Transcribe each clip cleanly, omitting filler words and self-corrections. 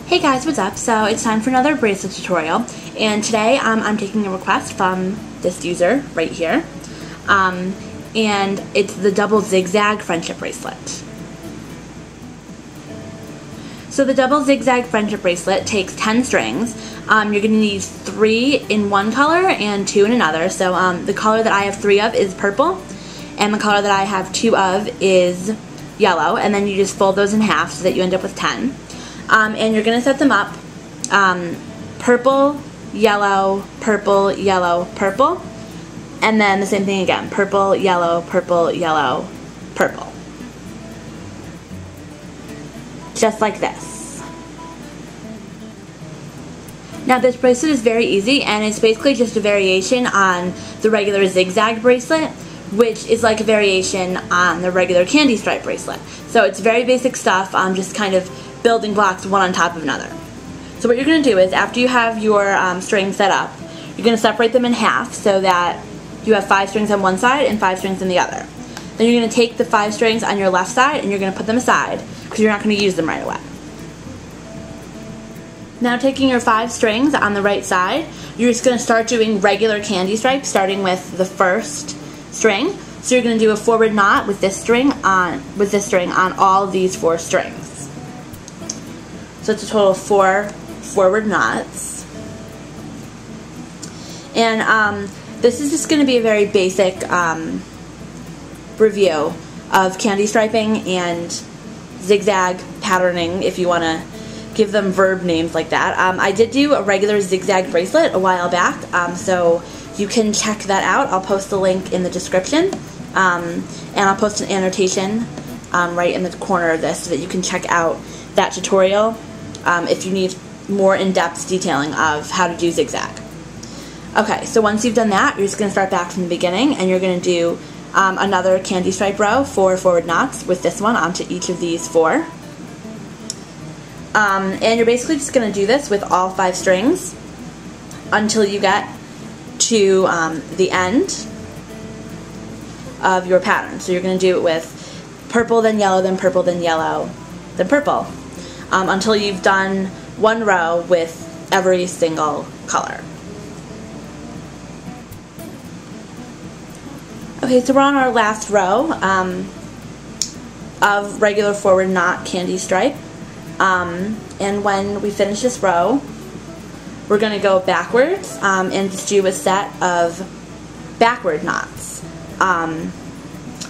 Hey guys, what's up? So it's time for another bracelet tutorial, and today I'm taking a request from this user right here, and it's the double zigzag friendship bracelet. So the double zigzag friendship bracelet takes 10 strings. You're going to need 3 in one color and 2 in another. So the color that I have 3 of is purple, and the color that I have 2 of is yellow, and then you just fold those in half so that you end up with 10. And you're going to set them up purple, yellow, purple, yellow, purple, and then the same thing again, purple, yellow, purple, yellow, purple. Just like this. Now this bracelet is very easy, and it's basically just a variation on the regular zigzag bracelet, which is like a variation on the regular candy stripe bracelet. So it's very basic stuff, just kind of building blocks one on top of another. So what you're going to do is, after you have your strings set up, you're going to separate them in half so that you have 5 strings on one side and 5 strings on the other. Then you're going to take the 5 strings on your left side and you're going to put them aside because you're not going to use them right away. Now, taking your 5 strings on the right side, you're just going to start doing regular candy stripes, starting with the first string. So you're going to do a forward knot with this string on all of these 4 strings. So it's a total of 4 forward knots. And this is just going to be a very basic review of candy striping and zigzag patterning, if you want to give them verb names like that. I did do a regular zigzag bracelet a while back, so you can check that out. I'll post the link in the description, and I'll post an annotation right in the corner of this so that you can check out that tutorial if you need more in-depth detailing of how to do zigzag. Okay, so once you've done that, you're just going to start back from the beginning, and you're going to do another candy stripe row, 4 forward knots with this one onto each of these 4. And you're basically just going to do this with all 5 strings until you get to the end of your pattern. So you're going to do it with purple, then yellow, then purple, then yellow, then purple, until you've done 1 row with every single color. Okay, so we're on our last row of regular forward knot candy stripe, and when we finish this row, we're going to go backwards and just do a set of backward knots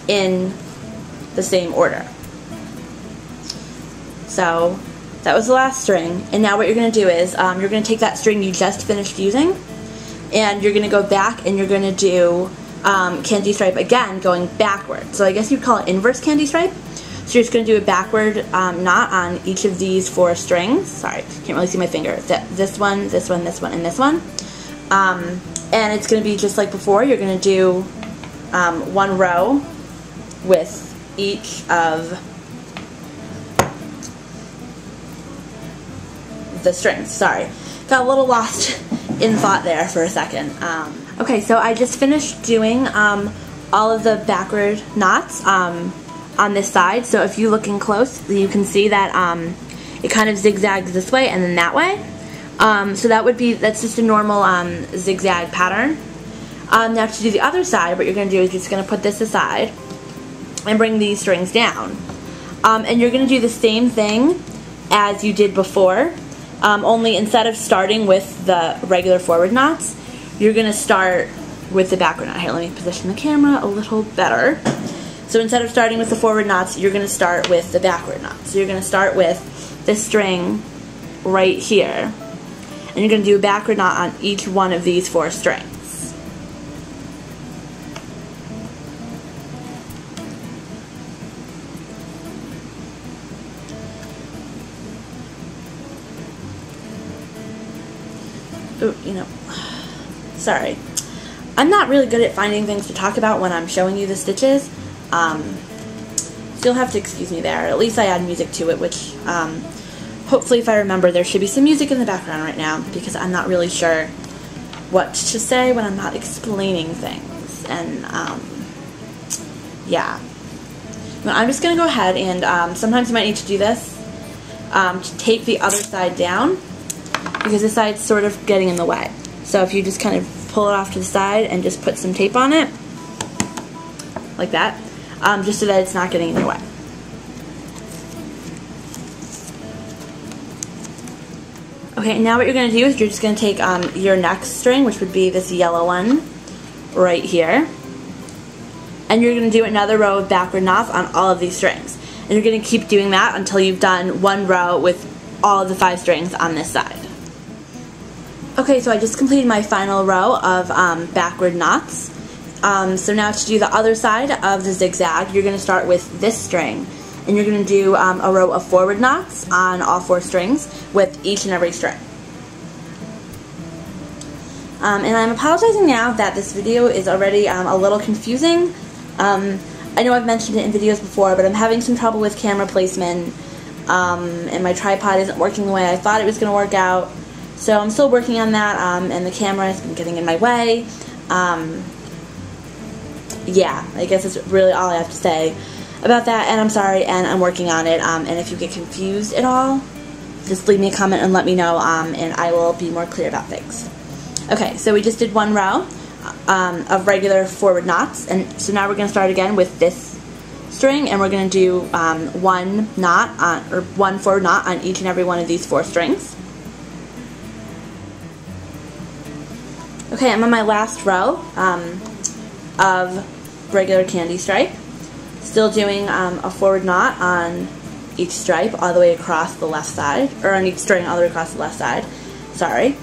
in the same order. So that was the last string, and now what you're going to do is you're going to take that string you just finished using, and you're going to go back and you're going to do candy stripe again, going backward. So I guess you'd call it inverse candy stripe. So you're just going to do a backward knot on each of these 4 strings. Sorry, can't really see my finger. This one, this one, this one, and this one. And it's going to be just like before. You're going to do 1 row with each of the strings. Sorry, got a little lost in thought there for a second. Okay, so I just finished doing all of the backward knots on this side. So if you look in close, you can see that it kind of zigzags this way and then that way. So that's just a normal zigzag pattern. Now to do the other side, what you're going to do is you're just going to put this aside and bring these strings down. And you're going to do the same thing as you did before, only instead of starting with the regular forward knots, you're going to start with the backward knot. Here, let me position the camera a little better. So instead of starting with the forward knots, you're going to start with the backward knots. So you're going to start with this string right here, and you're going to do a backward knot on each one of these 4 strings. Oh, sorry. I'm not really good at finding things to talk about when I'm showing you the stitches. So you'll have to excuse me there. At least I add music to it, which hopefully, if I remember, there should be some music in the background right now, because I'm not really sure what to say when I'm not explaining things. And yeah, I'm just going to go ahead and sometimes you might need to do this to tape the other side down, because this side's sort of getting in the way. So if you just kind of pull it off to the side and just put some tape on it, like that, just so that it's not getting in your way. Okay, now what you're going to do is you're just going to take your next string, which would be this yellow one right here, and you're going to do another row of backward knots on all of these strings. And you're going to keep doing that until you've done one row with all of the 5 strings on this side. Okay, so I just completed my final row of backward knots. So now to do the other side of the zigzag, you're going to start with this string. And you're going to do a row of forward knots on all 4 strings with each and every string. And I'm apologizing now that this video is already a little confusing. I know I've mentioned it in videos before, but I'm having some trouble with camera placement, and my tripod isn't working the way I thought it was going to work out. So I'm still working on that, and the camera has been getting in my way. Yeah, I guess that's really all I have to say about that, and I'm sorry, and I'm working on it, and if you get confused at all, just leave me a comment and let me know, and I will be more clear about things. Okay, so we just did one row of regular forward knots, and so now we're going to start again with this string, and we're going to do one forward knot on each and every one of these 4 strings. Okay, I'm on my last row of regular candy stripe. Still doing a forward knot on each stripe all the way across the left side, or on each string all the way across the left side, sorry.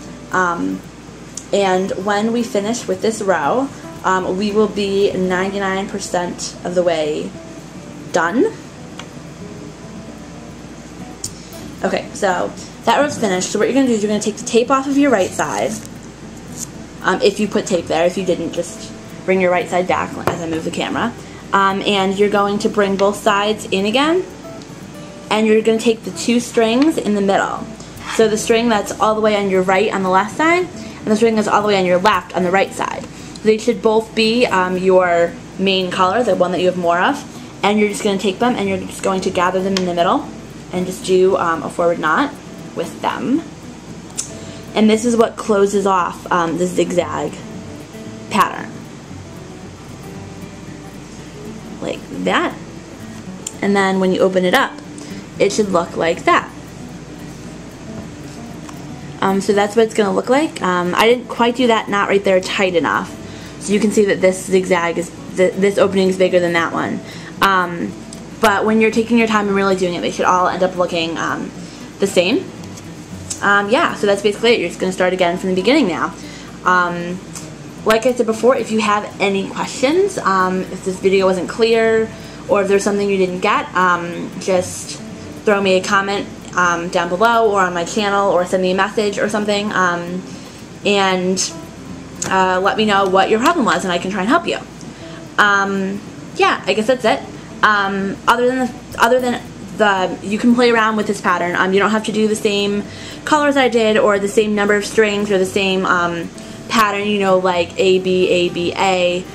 And when we finish with this row, we will be 99% of the way done. Okay, so that row's finished. So what you're going to do is you're going to take the tape off of your right side, if you put tape there. If you didn't, just bring your right side back as I move the camera. And you're going to bring both sides in again, and you're going to take the 2 strings in the middle. So the string that's all the way on your right on the left side, and the string that's all the way on your left on the right side. They should both be your main color, the one that you have more of, and you're just going to take them and you're just going to gather them in the middle and just do a forward knot with them. And this is what closes off the zigzag pattern. Like that. And then when you open it up, it should look like that. So that's what it's going to look like. I didn't quite do that knot right there tight enough, so you can see that this zigzag is, this opening is bigger than that one. But when you're taking your time and really doing it, they should all end up looking the same. Yeah, so that's basically it. You're just going to start again from the beginning now. Like I said before, if you have any questions, if this video wasn't clear, or if there's something you didn't get, just throw me a comment down below or on my channel, or send me a message or something, and let me know what your problem was and I can try and help you. Yeah, I guess that's it. Other than you can play around with this pattern. You don't have to do the same colors I did, or the same number of strings, or the same pattern, you know, like A, B, A, B, A.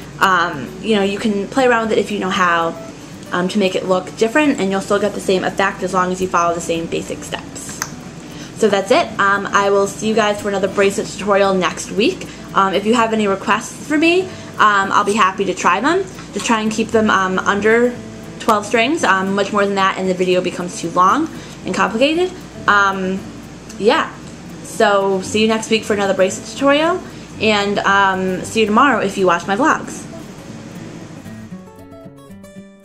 You know, you can play around with it if you know how to make it look different, and you'll still get the same effect as long as you follow the same basic steps. So that's it. I will see you guys for another bracelet tutorial next week. If you have any requests for me, I'll be happy to try them. Just try and keep them under 12 strings. Much more than that and the video becomes too long and complicated. Yeah, so see you next week for another bracelet tutorial, and see you tomorrow if you watch my vlogs.